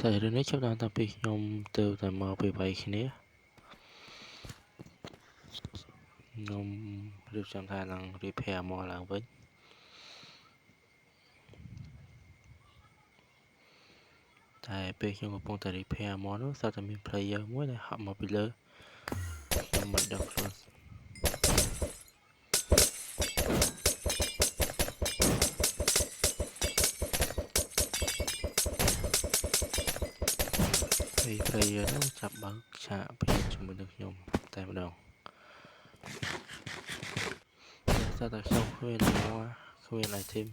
Tạiរឿងនេះចាប់តាំងពីខ្ញុំទៅតែមកពី3គ្នាខ្ញុំរៀបចំថានឹង repair មកឡើងវិញតែពេលខ្ញុំកំពុងតែ repair មកនោះស្រាប់តែមាន player មួយដែលហក់មកពីលើខ្ញុំមិនដឹងខ្លួនហើយ player នោះចាប់បើកឆាកពីជាមួយនឹងខ្ញុំតែម្ដងស្រាប់តែខ្ញុំគ្មាន item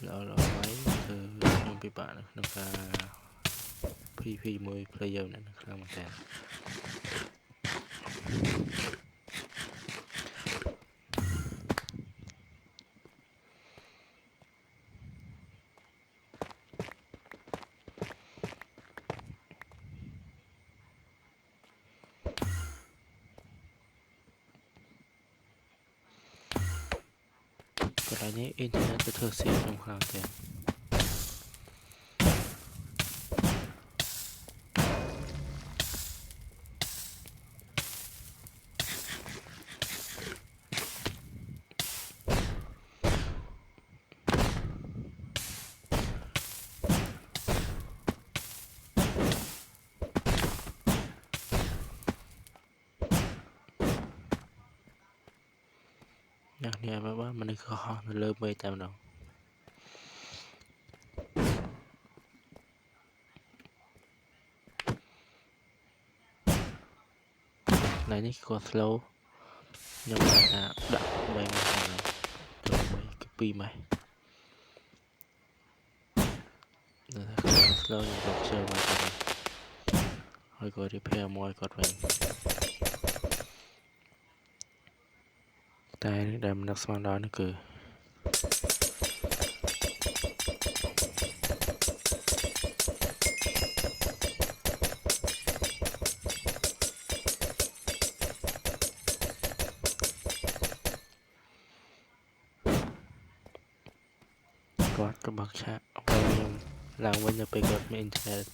ល្អហើយគឺខ្ញុំពិបាកនៅក្នុងការ PVP មួយ player នៅខ្លាំងមែនតើកន្លែងនេះអ៊ីនធឺណិតទៅធ្វើសៀនខ្ញុំខ្លាំងតែអ្នកនេះបើមនុស្សខុសនៅលើមេឃតែម្ដងថ្ងៃនេះគាត់ slow ខ្ញុំថាដាក់3ម៉ាស់ហើយទៅ3គឺ2ម៉ាស់តែគាត់ slow ខ្ញុំរកជើងមកទៅហើយគាត់ repair មកឲ្យគាត់វិញតែដែលមិននឹកស្មានដល់នោះគឺគាត់ក៏បើកឆាកឲ្យខ្ញុំឡើងវិញទៅពេលគាត់មានអ៊ីនធឺណិត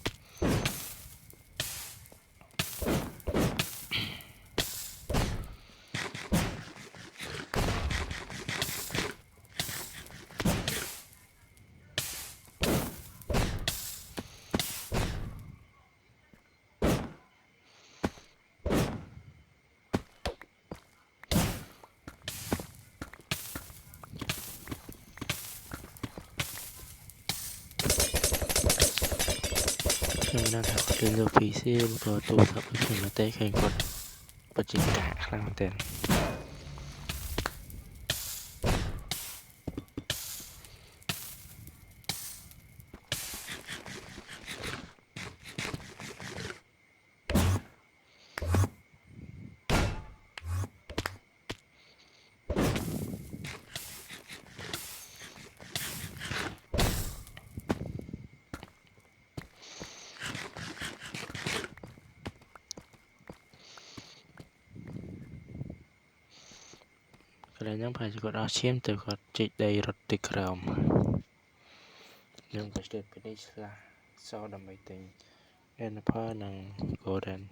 ខ្ញុំនឹងថាគាត់លេងលើ PC ឬក៏ទូរស័ព្ទខ្ញុំតែឃើញគាត់បច្ចេកទេសខ្លាំងមែនទែនកន្លែងហ្នឹងប្រហែលជាគាត់អស់ឈាមទៅគាត់ជីកដីរត់ទៅក្រោមខ្ញុំក៏ស្ទើរពីនេះឆ្លាស់សដើម្បីទិញ Enper និង Golden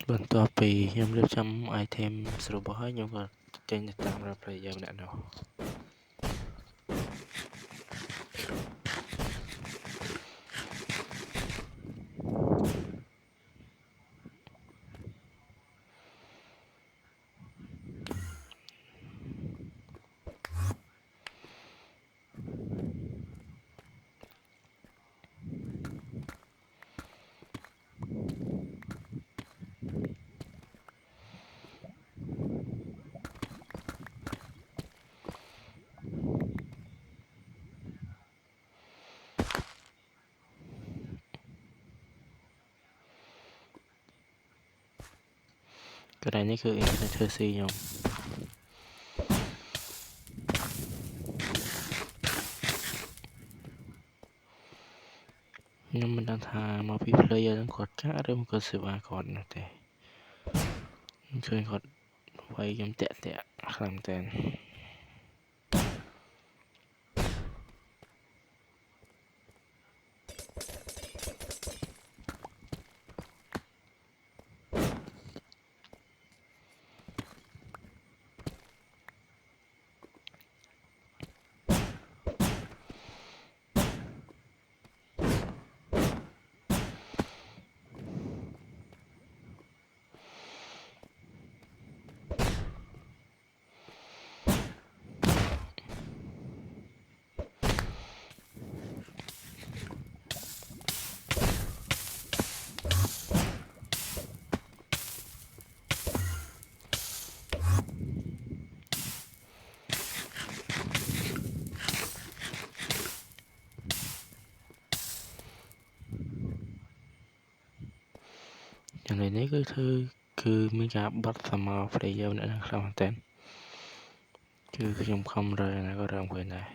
បន្ទាប់ពីខ្ញុំរៀបចំ item ស្រួលរបស់ហើយខ្ញុំក៏ចេញទៅតាមរក player ម្នាក់នោះកន្លែងនេះគឺអ៊ីនធឺណិតធ្វើស៊ីខ្ញុំ ខ្ញុំមិនដឹងថាមកពី player ហ្នឹងគាត់កាឬមកគាត់សេវាគាត់នោះទេខ្ញុំឃើញគាត់វាយខ្ញុំតាក់ខ្លាំងមែនយ៉ាងនេះគឺមានការបត់សមោ player ម្នាក់នឹងខ្លាំងមែនតើគឺខ្ញុំខំរើណាក៏រើមឃើញដែរ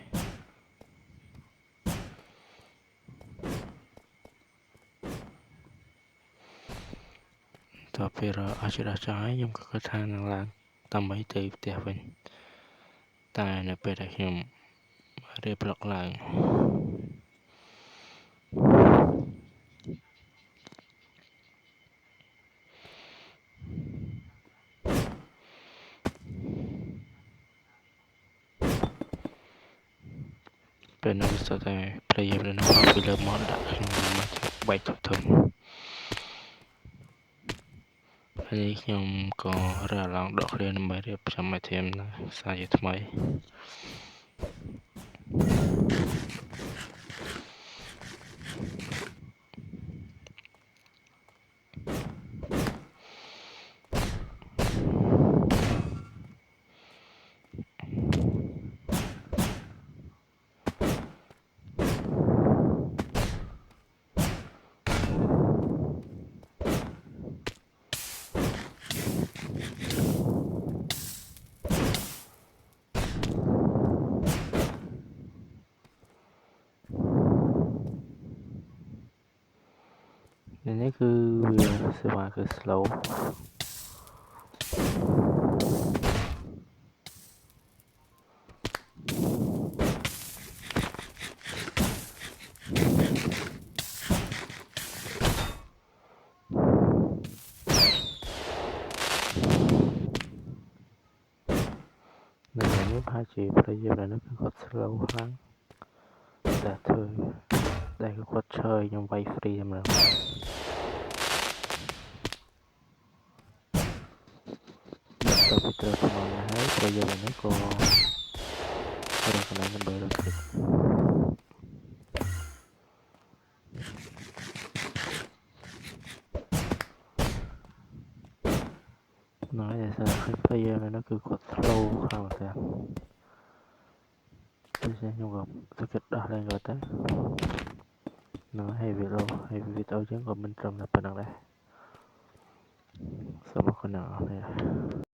តទៅពេលអស់ចិត្តអស់ចោលហើយខ្ញុំក៏គិតថានឹងឡើងដើម្បីទៅផ្ទះវិញតែនៅពេលដែលខ្ញុំរៀបប្លុកឡើងពេលនោះស្ទើរតែ player នៅក្នុងពីលើមកដាក់ខ្ញុំមកបែកធំហើយខ្ញុំក៏រើឡងដកឃ្លាដើម្បីរៀបចំ item សារជាថ្មីនេះគឺវាសេវាគឺ slow នៅនេះប្រហែលជា player នៅគឺគាត់ slow ខ្លាំងតែធ្វើតែគាត់ឈើខ្ញុំវាយ free តែម្ដងទៅពីត្រូវប្រមាណហើយ player នេះក៏រកកន្លែងដើម្បីរត់ទឹកណ៎តែឃើញ player នេះគឺគាត់ slow ខ្លាំងមែនតើដូច្នេះខ្ញុំក៏ទៅគិតដោះលែងគាត់ទៅនៅហើយវីដេអូយើងក៏មិនត្រឹមតែប៉ុណ្្នឹងដែរសូមអរគុណអ្នកនរ